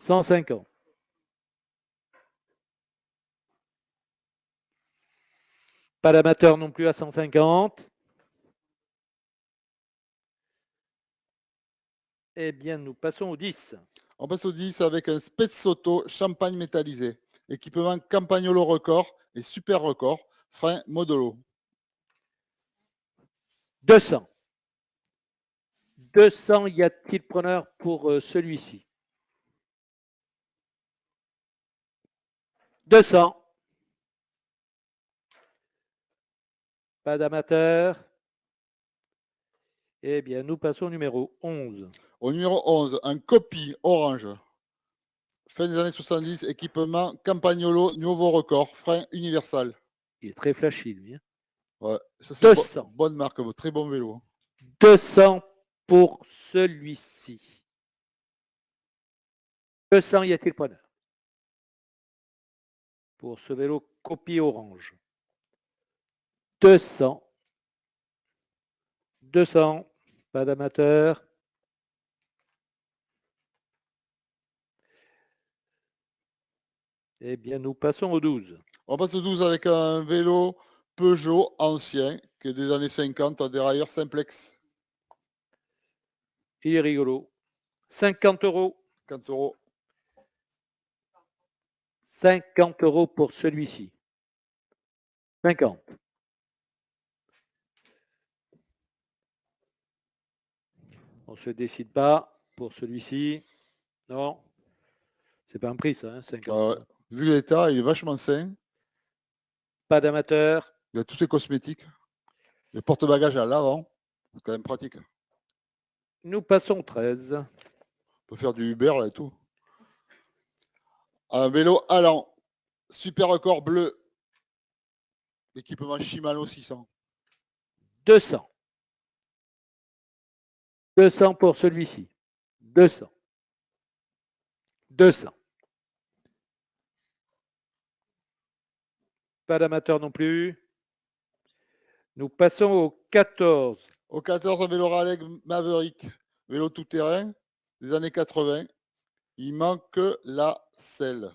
150. Pas d'amateur non plus à 150. Eh bien, nous passons au 10. On passe au 10 avec un Spezzotto champagne métallisé. Équipement Campagnolo record et super record. Frein Modolo. 200. 200, y a-t-il preneur pour celui-ci? 200. Pas d'amateur. Eh bien, nous passons au numéro 11. Au numéro 11, un Copy orange. Fin des années 70, équipement Campagnolo, nouveau record, frein universal. Il est très flashy, lui. Hein. Ouais, ça c'est 200. Bonne marque, très bon vélo. 200 pour celui-ci. 200, y a-t-il preneur? Pour ce vélo Copy orange. 200. 200. Pas d'amateur. Eh bien, nous passons au 12. On passe au 12 avec un vélo Peugeot ancien, qui est des années 50, un dérailleur simplex. Il est rigolo. 50 €. 50 €. 50 € pour celui-ci. 50. On ne se décide pas pour celui-ci. Non. C'est pas un prix, ça, hein, 50. Vu l'état, il est vachement sain. Pas d'amateur. Il a tous ses cosmétiques. Le porte-bagages à l'avant. C'est quand même pratique. Nous passons 13. On peut faire du Uber là et tout. Un vélo allant. Super record bleu. Équipement Shimano 600. 200. 200 pour celui-ci. 200. 200. Pas d'amateur non plus. Nous passons au 14. Au 14, un vélo Raleigh Maverick. Vélo tout-terrain des années 80. Il manque la selle.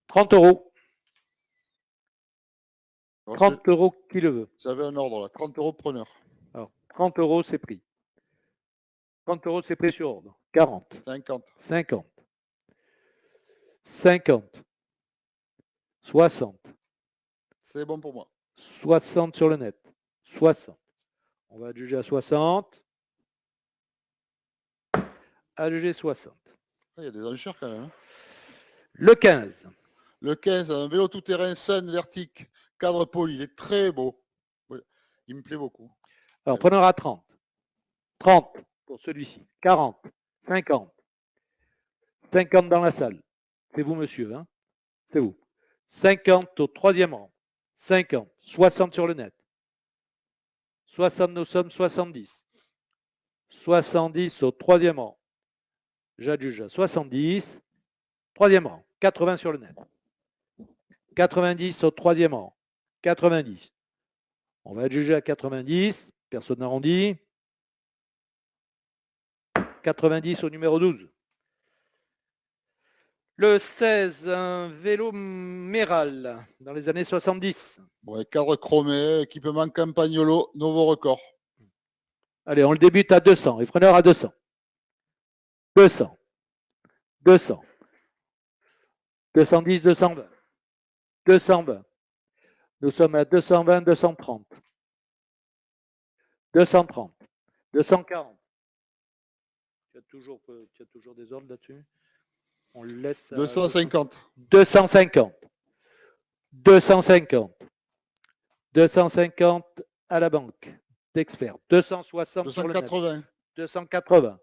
30 €. 30 € qui le veut. J'avais un ordre là. 30 € preneur. Alors, 30 € c'est pris. 30 € c'est pris sur ordre. 40. 50. 50. 50. 60. C'est bon pour moi. 60 sur le net. 60. On va adjuger à 60. Adjuger 60. Il y a des enchères quand même. Hein. Le 15. Le 15, un vélo tout-terrain Sun Vertic, cadre poli. Il est très beau. Oui, il me plaît beaucoup. Alors, preneur à 30. 30 pour celui-ci. 40. 50. 50 dans la salle. C'est vous, monsieur. Hein, c'est vous. 50 au troisième rang. 50. 60 sur le net. 60, nous sommes 70. 70 au troisième rang. J'adjuge à 70. Troisième rang. 80 sur le net. 90 au troisième rang. 90. On va adjuger à 90. Personne n'arrondit. 90 au numéro 12. Le 16, un vélo Méral dans les années 70. Ouais, cadre chromé, équipement Campagnolo, nouveau record. Allez, on le débute à 200. Et preneur à 200. 200. 200. 210, 220. 220. Nous sommes à 220, 230. 230. 240. Tu as toujours des ordres là-dessus? On le laisse à 250. 250. 250. 250 à la banque d'experts. 260 sur le net. 280. 280.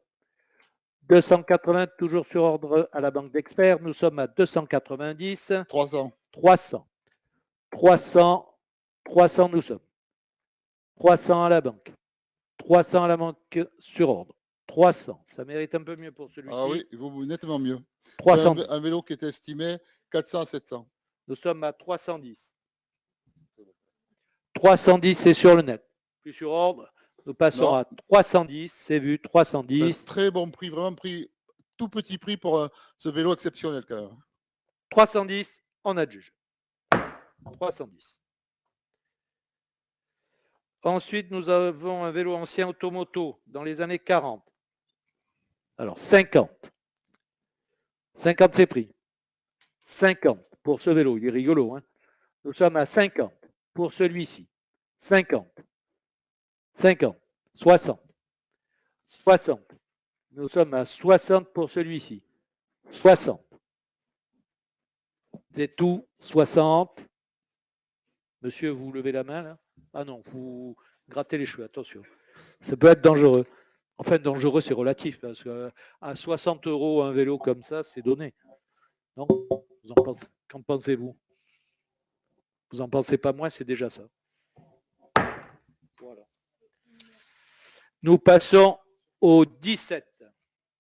280 toujours sur ordre à la banque d'experts. Nous sommes à 290. 300. 300. 300. 300 nous sommes. 300 à la banque. 300 à la banque sur ordre. 300. Ça mérite un peu mieux pour celui-ci. Ah oui, il vaut nettement mieux. 300. Un vélo qui est estimé 400 à 700. Nous sommes à 310. 310, c'est sur le net. Plus sur ordre, nous passons à 310. C'est vu, 310. C'est un très bon prix, vraiment prix tout petit prix pour ce vélo exceptionnel quand même. 310, on adjuge. 310. Ensuite, nous avons un vélo ancien automoto dans les années 40. Alors, 50. 50, c'est pris. 50 pour ce vélo, il est rigolo. Hein. Nous sommes à 50 pour celui-ci. 50. 50. 60. 60. Nous sommes à 60 pour celui-ci. 60. C'est tout. 60. Monsieur, vous levez la main là? Ah non, vous grattez les cheveux, attention. Ça peut être dangereux. Enfin, dangereux, c'est relatif, parce qu'à 60 € un vélo comme ça, c'est donné. Non? Qu'en pensez-vous? Vous n'en pensez pas moins, c'est déjà ça. Voilà. Nous passons au 17.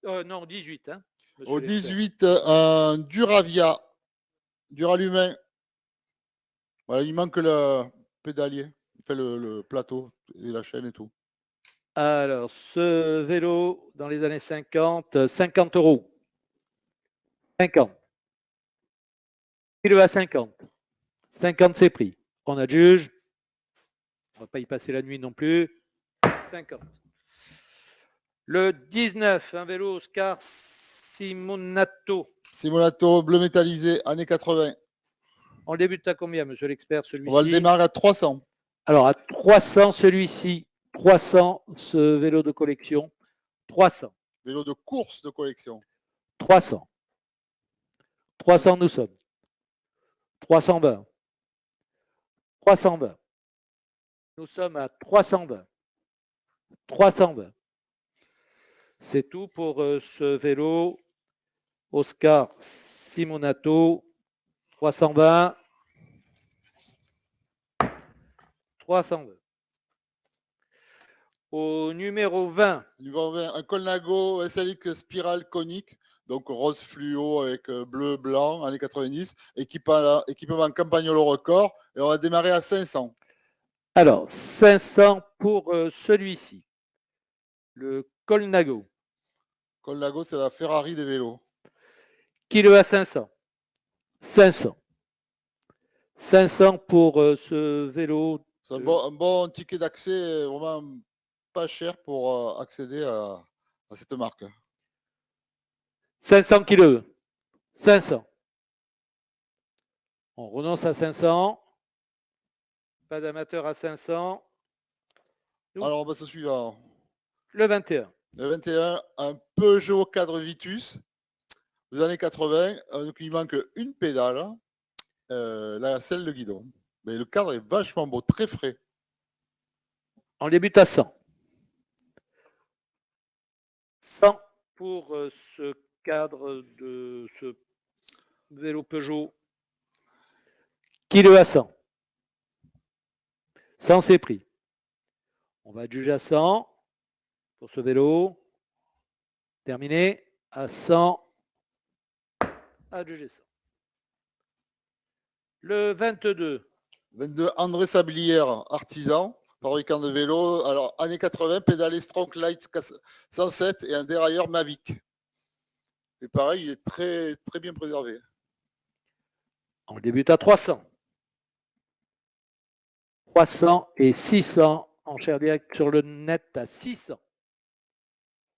Non, 18. Hein, au 18, un Duravia, Duralumin. Voilà, il manque le pédalier, fait le plateau et la chaîne et tout. Alors, ce vélo, dans les années 50, 50 €. 50. Il est à 50. 50, c'est pris. On adjuge. On ne va pas y passer la nuit non plus. 50. Le 19, un vélo Oscar Simonato. Simonato, bleu métallisé, années 80. On débute à combien, monsieur l'expert, celui-ci? On va le démarrer à 300. Alors, à 300, celui-ci. 300, ce vélo de collection. 300. Vélo de course de collection. 300. 300, nous sommes. 320. 320. Nous sommes à 320. 320. C'est tout pour ce vélo Oscar Simonato. 320. 320. Au numéro 20. Numéro 20, un Colnago SLX spirale conique, donc rose fluo avec bleu, blanc, années 90, équipement Campagnolo record, et on va démarrer à 500. Alors, 500 pour celui-ci. Le Colnago. Colnago, c'est la Ferrari des vélos. Qui le a 500? 500. 500 pour ce vélo. C'est un bon ticket d'accès, vraiment pas cher pour accéder à cette marque. 500 qui le veut. 500. On renonce à 500. Pas d'amateur à 500. Alors, on passe au suivant. Le 21. Le 21, un Peugeot cadre Vitus, des années 80. Donc, il manque une pédale, la selle de guidon. Mais le cadre est vachement beau, très frais. On débute à 100. 100 pour ce cadre de ce vélo Peugeot. Qui le a 100? 100, c'est pris. On va juger à 100 pour ce vélo. Terminé. À 100. Adjugé 100. Le 22. 22, André Sablière, artisan, fabricant de vélos. Alors, années 80, pédalé Strong Light 107 et un dérailleur Mavic. Et pareil, il est très, très bien préservé. On débute à 300. 300 et 600. Enchère direct sur le net à 600.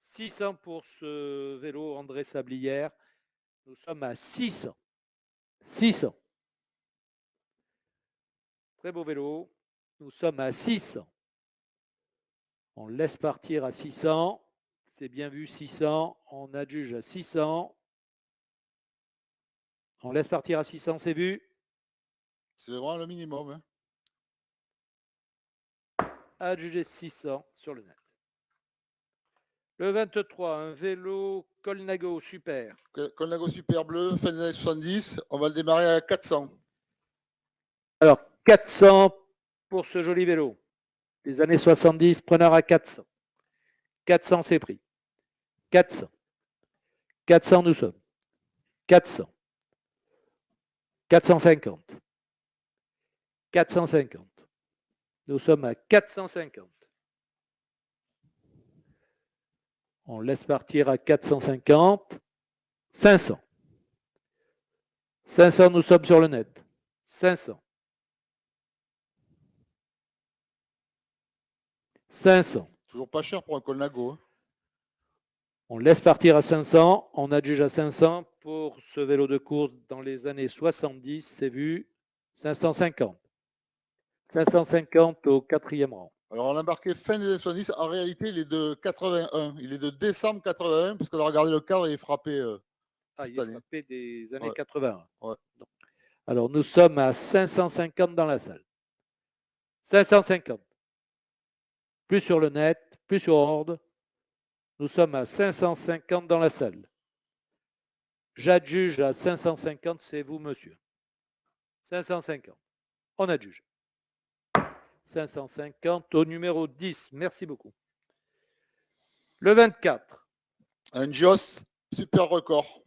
600 pour ce vélo André Sablière. Nous sommes à 600. 600. Très beau vélo. Nous sommes à 600. On laisse partir à 600. C'est bien vu, 600. On adjuge à 600. On laisse partir à 600, c'est vu. C'est vraiment le minimum. Hein. Adjugé 600 sur le net. Le 23, un vélo Colnago Super. Colnago Super bleu, fin des années 70. On va le démarrer à 400. Alors, 400 pour ce joli vélo. Des années 70, preneur à 400. 400, c'est pris. 400. 400, nous sommes. 400. 450. 450. Nous sommes à 450. On laisse partir à 450. 500. 500, nous sommes sur le net. 500. 500. Toujours pas cher pour un Colnago. Hein. On laisse partir à 500. On adjuge à 500 pour ce vélo de course dans les années 70. C'est vu. 550. 550 au 4e rang. Alors, on a marqué fin des années 70. En réalité, il est de 81. Il est de décembre 81, parce qu'on a regardé le cadre et il est frappé. Il est frappé des années ouais. 81. Ouais. Alors, nous sommes à 550 dans la salle. 550. Plus sur le net, plus sur Horde. Nous sommes à 550 dans la salle. J'adjuge à 550, c'est vous, monsieur. 550. On adjuge. 550 au numéro 10. Merci beaucoup. Le 24. Un Gios super record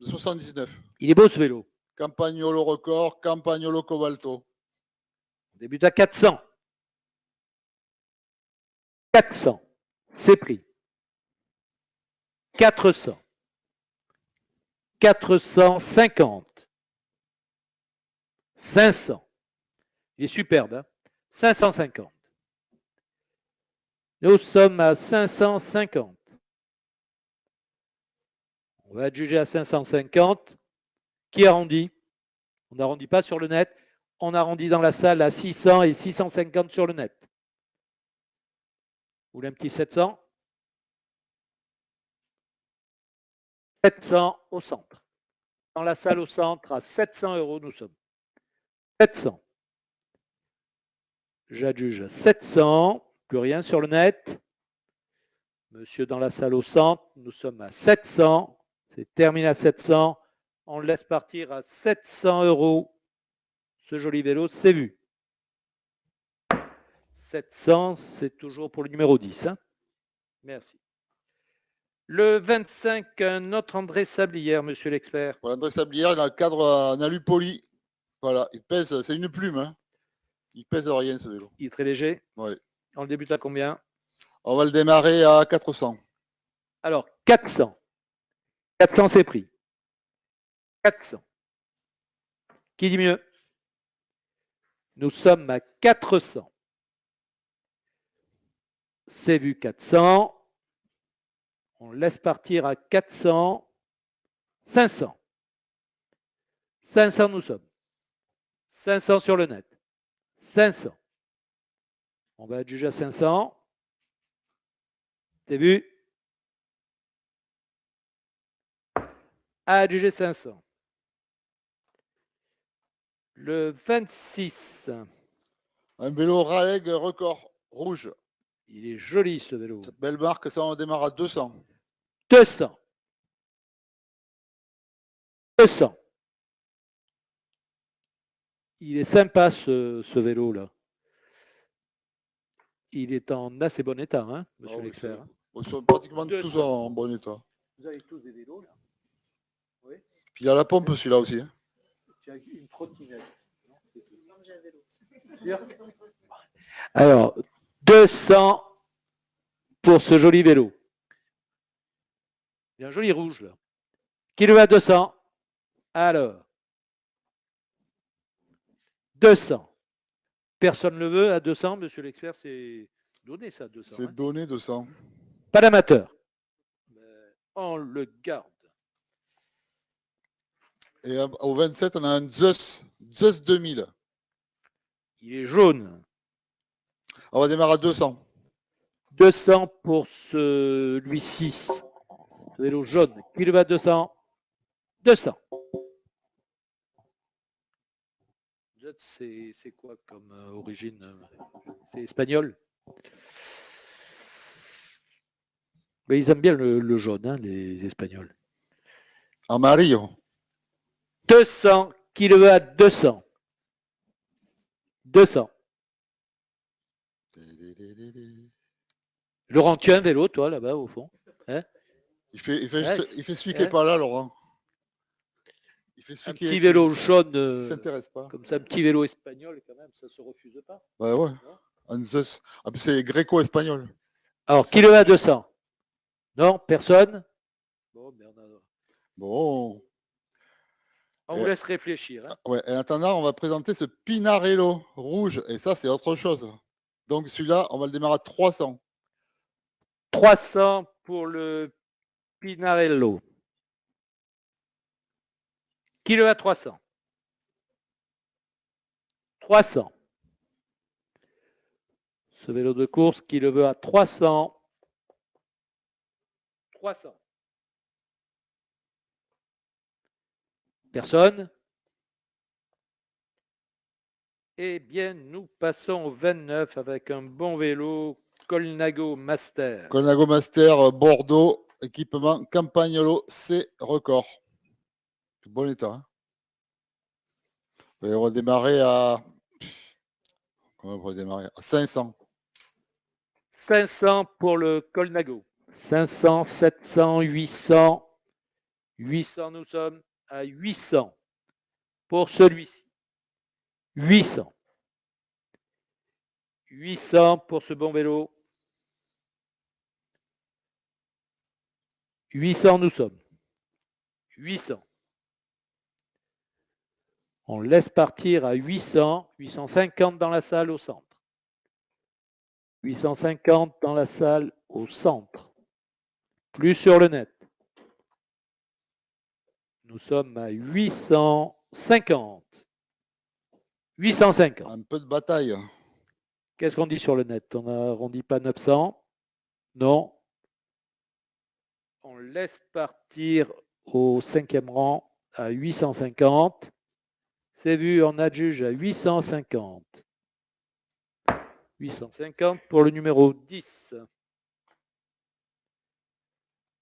de 79. Il est beau ce vélo. Campagnolo record, Campagnolo Cobalto. On débute à 400. 400. C'est pris. 400. 450. 500. Il est superbe. Hein, 550. Nous sommes à 550. On va adjuger à 550. Qui arrondit? On n'arrondit pas sur le net. On arrondit dans la salle à 600 et 650 sur le net. Vous voulez un petit 700? 700 au centre. Dans la salle au centre, à 700 €, nous sommes. 700. J'adjuge à 700. Plus rien sur le net. Monsieur dans la salle au centre, nous sommes à 700. C'est terminé à 700. On le laisse partir à 700 €. Ce joli vélo, c'est vu. 700, c'est toujours pour le numéro 10. Hein. Merci. Le 25, notre André Sablière, monsieur l'expert. Voilà, André Sablière, il a le cadre en alu poli. Voilà, il pèse, c'est une plume. Hein. Il pèse rien ce vélo. Il est très léger. Oui. On le débute à combien? On va le démarrer à 400. Alors, 400. 400, c'est pris. 400. Qui dit mieux? Nous sommes à 400. C'est vu 400. On laisse partir à 400. 500. 500, nous sommes. 500 sur le net. 500. On va adjuger à 500. C'est vu? Adjuger 500. Le 26. Un vélo Raeg record rouge. Il est joli ce vélo. Cette belle marque, ça on démarre à 200. 200. 200. Il est sympa ce vélo-là. Il est en assez bon état, hein, monsieur l'expert. Ils sont pratiquement tous en bon état. Vous avez tous des vélos, là? Oui. Puis il y a la pompe celui-là aussi. Hein. Tu as une trottinette. J'ai un vélo. Alors, 200 pour ce joli vélo. Il y a un joli rouge, là. Qui le veut à 200? Alors, 200. Personne ne le veut à 200, monsieur l'expert, c'est donné ça, 200. C'est donné 200. Pas d'amateur. On le garde. Et au 27, on a un Zeus 2000. Il est jaune. On va démarrer à 200. 200 pour celui-ci. Ce vélo jaune. Qui le va à 200? 200. C'est quoi comme origine? C'est espagnol? Mais ils aiment bien le jaune, hein, les Espagnols. Amarillo. 200. Qui le veut à 200? 200. Laurent, tu as un vélo, toi, là-bas, au fond, hein? Il fait celui qui n'est pas là, Laurent. Il fait celui un petit vélo jaune, s'intéresse pas. Comme ça, un petit vélo espagnol, quand même, ça ne se refuse pas. Ouais, ouais. Ah, c'est gréco-espagnol. Alors, qui le veut à 200? Non, personne? Bon, Bon. On vous laisse réfléchir. Hein. Ouais. Et en attendant, on va présenter ce Pinarello rouge. Et ça, c'est autre chose. Donc celui-là, on va le démarrer à 300. 300 pour le Pinarello. Qui le veut à 300? 300. Ce vélo de course, qui le veut à 300? 300. Personne? Eh bien, nous passons au 29 avec un bon vélo Colnago Master. Colnago Master Bordeaux, équipement Campagnolo C record. Bon état. Hein. Et on va démarrer à... Comment on va démarrer? À 500. 500 pour le Colnago. 500, 700, 800. 800, nous sommes à 800 pour celui-ci. 800. 800 pour ce bon vélo. 800, nous sommes. 800. On laisse partir à 800. 850 dans la salle au centre. 850 dans la salle au centre. Plus sur le net. Nous sommes à 850. 850. Un peu de bataille. Qu'est-ce qu'on dit sur le net? On n'arrondit pas 900? Non. On laisse partir au 5e rang à 850. C'est vu, on adjuge à 850. 850 pour le numéro 10.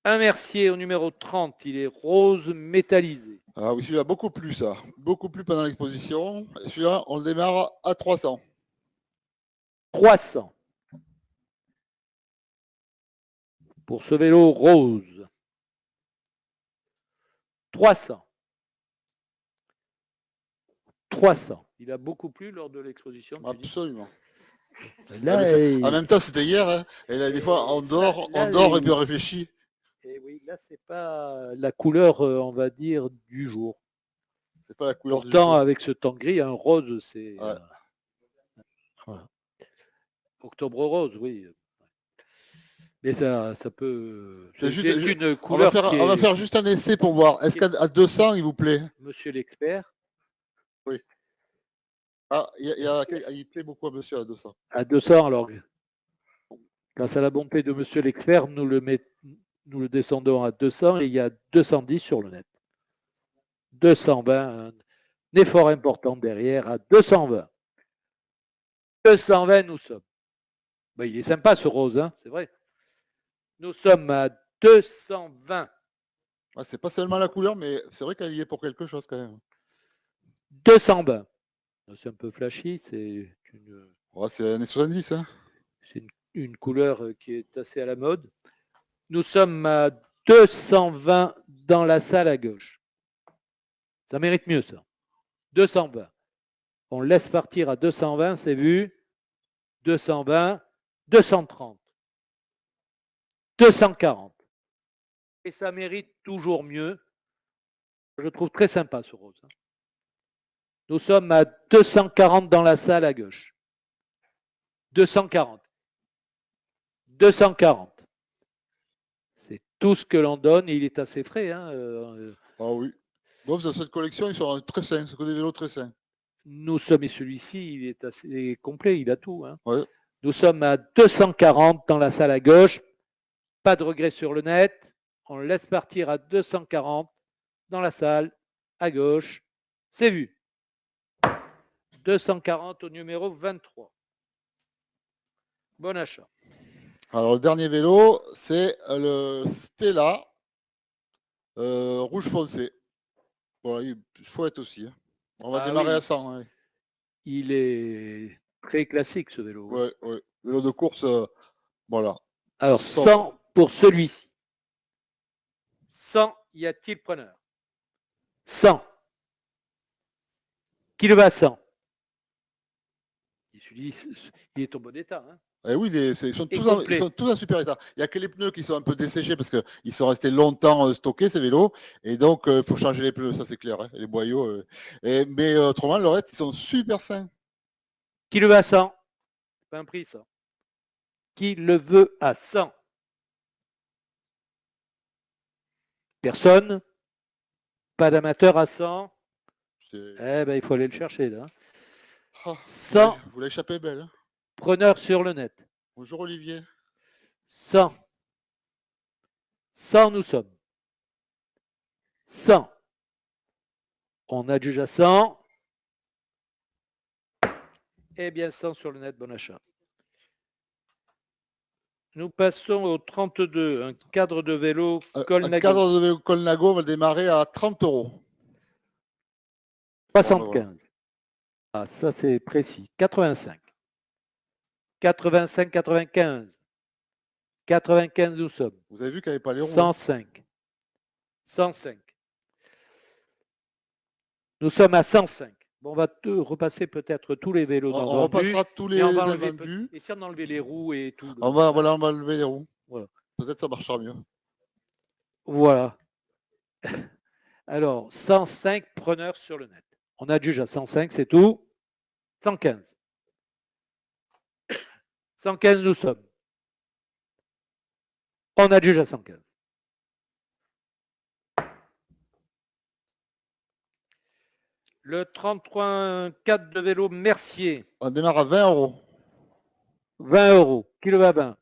Un Mercier au numéro 30, il est rose métallisé. Ah oui, celui-là, beaucoup plus ça. Beaucoup plus pendant l'exposition. Celui-là, on le démarre à 300. 300. Pour ce vélo rose. 300. 300. Il a beaucoup plu lors de l'exposition. Absolument. Là, en même temps, c'était hier. Hein, et là, des fois, on dort et puis on réfléchit. Et oui, là, c'est pas la couleur, on va dire, du jour. C'est pas la couleur Pourtant, du jour. avec ce temps gris, un rose, c'est... Ouais. Voilà. Octobre rose, oui. Mais ça peut... C'est juste, une couleur on va faire juste un essai pour voir. Est-ce qu'à 200, il vous plaît? Monsieur l'expert? Oui. Ah, il plaît beaucoup à monsieur à 200. À 200, alors, grâce à la bonté de monsieur l'expert, nous le descendons à 200 et il y a 210 sur le net. 220, un effort important derrière à 220. 220, nous sommes. Ben, il est sympa ce rose, hein, c'est vrai. Nous sommes à 220. Ah, c'est pas seulement la couleur, mais c'est vrai qu'elle y est pour quelque chose quand même. 220. C'est un peu flashy, c'est une... Ouais, c'est années 70. Hein. C'est une couleur qui est assez à la mode. Nous sommes à 220 dans la salle à gauche. Ça mérite mieux, ça. 220. On laisse partir à 220, c'est vu. 220, 230. 240. Et ça mérite toujours mieux. Je trouve très sympa ce rose. Nous sommes à 240 dans la salle à gauche. 240. 240. C'est tout ce que l'on donne et il est assez frais. Hein. Ah oui. Bon, dans cette collection, ils sont très sains. C'est que des vélos très sains. Nous sommes, et celui-ci, il est assez complet, il a tout. Hein. Ouais. Nous sommes à 240 dans la salle à gauche. Pas de regret sur le net. On laisse partir à 240 dans la salle à gauche. C'est vu. 240 au numéro 23. Bon achat. Alors, le dernier vélo, c'est le Stella rouge foncé. Voilà, il est chouette aussi. Hein. On va démarrer à 100. Hein. Il est très classique ce vélo. Ouais, ouais. Vélo de course, voilà. Alors, 100 pour celui-ci. 100, y a-t-il preneur? 100. Qui le va à 100? Il est en bon état. Hein. Eh oui, ils sont Et tous complet. ils sont tous en super état. Il n'y a que les pneus qui sont un peu desséchés parce qu'ils sont restés longtemps stockés, ces vélos. Et donc, il faut changer les pneus, ça c'est clair, hein, les boyaux. Mais autrement, le reste, ils sont super sains. Qui le veut à 100? C'est pas un prix, ça. Qui le veut à 100? Personne? Pas d'amateur à 100? C'est- Eh ben, il faut aller le chercher, là. Ah, 100 vous l'avez échappé belle. Hein. preneurs sur le net. Bonjour Olivier. 100. 100 nous sommes. 100. On adjuge à 100. Eh bien, 100 sur le net, bon achat. Nous passons au 32, un cadre de vélo Un Colnago. cadre de vélo Colnago va démarrer à 30 €. 75. Ah, ça c'est précis. 85. 85, 95. 95 nous sommes. Vous avez vu qu'il n'y avait pas les roues. 105. 105. Nous sommes à 105. Bon, on va repasser peut-être tous les vélos dans On repassera tous les invendus. Et si on enlevait les roues et tout. On va lever les roues. Voilà. Peut-être ça marchera mieux. Voilà. Alors, 105 preneurs sur le net. On adjuge à 105, c'est tout. 115. 115 nous sommes. On adjuge à 115. Le 33,4 de vélo Mercier. On démarre à 20 €. 20 €. Qui le va à 20?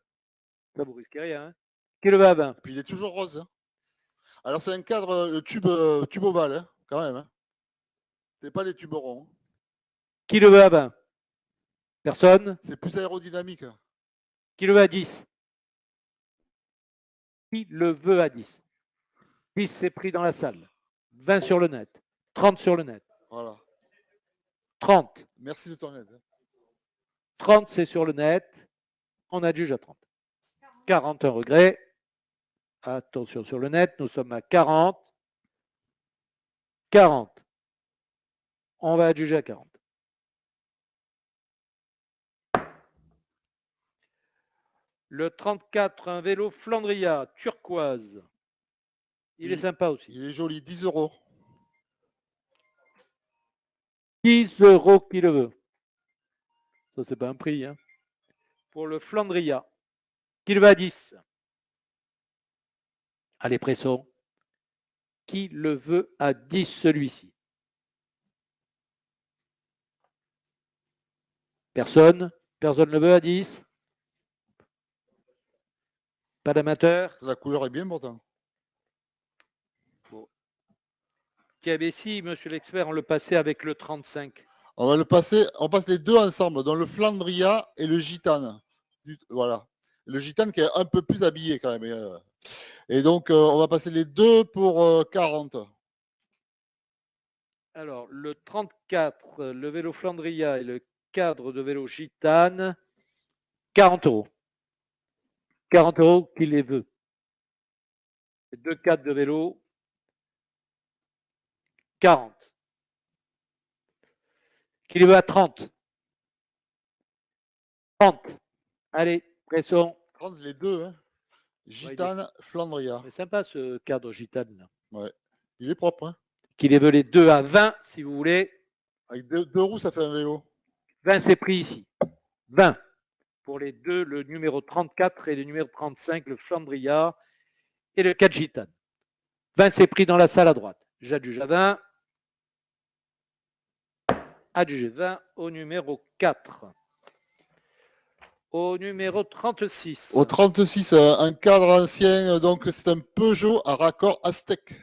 Ça vous risquez rien. Hein, qui le va à 20? Puis il est toujours rose. Hein. Alors c'est un cadre, le tube ovale, hein, quand même. Hein. C'est pas les tubes ronds. Hein. Qui le veut à 20? Personne? C'est plus aérodynamique. Hein. Qui le veut à 10? Qui le veut à 10? 10 c'est pris dans la salle. 20 sur le net. 30 sur le net. Voilà. 30. Merci de ton aide. 30 c'est sur le net. On adjuge à 30. 40 un regret. Attention sur le net, nous sommes à 40. 40. On va adjuger à 40. Le 34, un vélo Flandria, turquoise. Il est sympa aussi. Il est joli, 10 €. 10 € qui le veut. Ça, c'est pas un prix. Hein. Pour le Flandria. Qui le veut à 10? Allez, pressons. Qui le veut à 10 celui-ci? Personne? Personne ne le veut à 10? Pas d'amateur? La couleur est bien pourtant. Bon. Tiens, mais si, monsieur l'expert, on le passait avec le 35. On va le passer, on passe les deux ensemble, donc le Flandria et le Gitane. Voilà. Le Gitane qui est un peu plus habillé quand même. Et donc, on va passer les deux pour 40. Alors, le 34, le vélo Flandria et le cadre de vélo Gitane, 40 €. 40 € qui les veut. Les deux cadres de vélo, 40. Qui les veut à 30? 30. Allez, pressons. 30 les deux, hein. Gitane, ouais, Flandria. C'est sympa ce cadre Gitane. Là. Ouais. Il est propre. Hein. Qui les veut les deux à 20, si vous voulez. Avec deux roues, ça fait un vélo. 20, c'est pris ici. 20. Pour les deux, le numéro 34 et le numéro 35, le Flandria et le 4 Gitane. 20, c'est pris dans la salle à droite. J'adjuge à 20. Adjugé 20 au numéro 4. Au numéro 36. Au 36, un cadre ancien, donc c'est un Peugeot à raccord Aztec.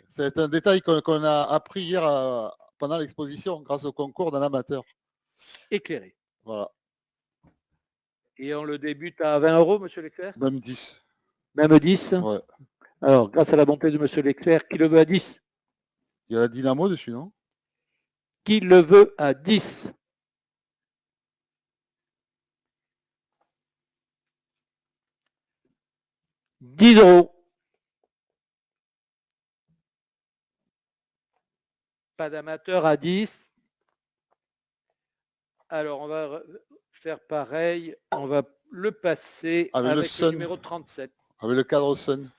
C'est un détail qu'on a appris hier pendant l'exposition grâce au concours d'un amateur. Éclairé. Voilà. Et on le débute à 20 €, monsieur Leclerc? Même 10. Même 10? Ouais. Alors, grâce à la bonté de monsieur Leclerc, qui le veut à 10? Il y a la dynamo dessus, non? Qui le veut à 10? « 10 €. Pas d'amateur à 10. Alors, on va faire pareil. On va le passer Avec le avec le Sun. numéro 37. Avec le cadre Sun.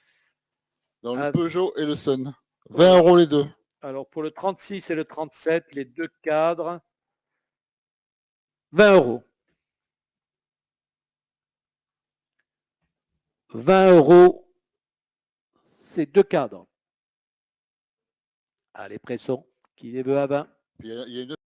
Dans le Ah. Peugeot et le Sun. 20 € les deux. Alors pour le 36 et le 37, les deux cadres, 20 €. 20 €, ces deux cadres. Allez, pressons. Qui les veut à 20? Il y a une